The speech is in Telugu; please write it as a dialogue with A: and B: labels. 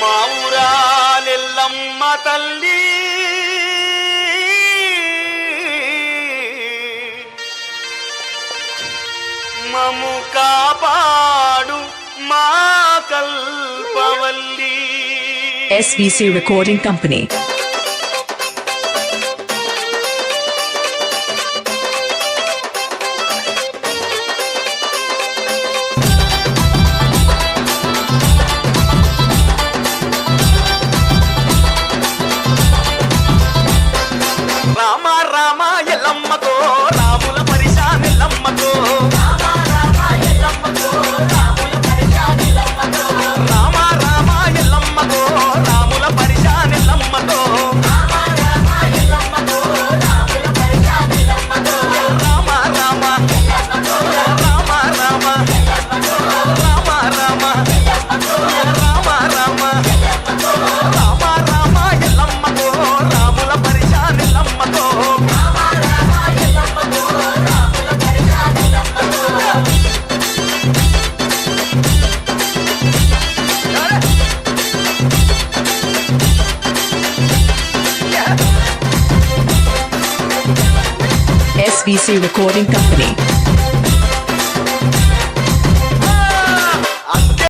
A: మావురాలెల్లమ్మ తల్లి మము కాపాడు మా కల్పవల్లి.
B: SVC Recording Company.
A: Rama Rama ఎల్లమ్మకో రాముల పరిశాన్ ఎల్లమ్మకో రామ రామ ఎల్లమ్మకో రాముల పరిశాన్ ఎల్లమ్మకో రామ రామ ఎల్లమ్మకో రాముల పరిశాన్ ఎల్లమ్మకో రామ రామ ఎల్లమ్మకో రాముల పరిశాన్ ఎల్లమ్మకో రామ రామ ఎల్లమ్మకో రామ రామ ఎల్లమ్మకో రామ రామ ఎల్లమ్మకో రామ రామ ఎల్లమ్మకో రామ రామ ఎల్లమ్మకో రాముల పరిశాన్ ఎల్లమ్మకో రామ రామ ఎల్లమ్మకో రాముల పరిశాన్ ఎల్లమ్మకో.
B: SVC Recording Company.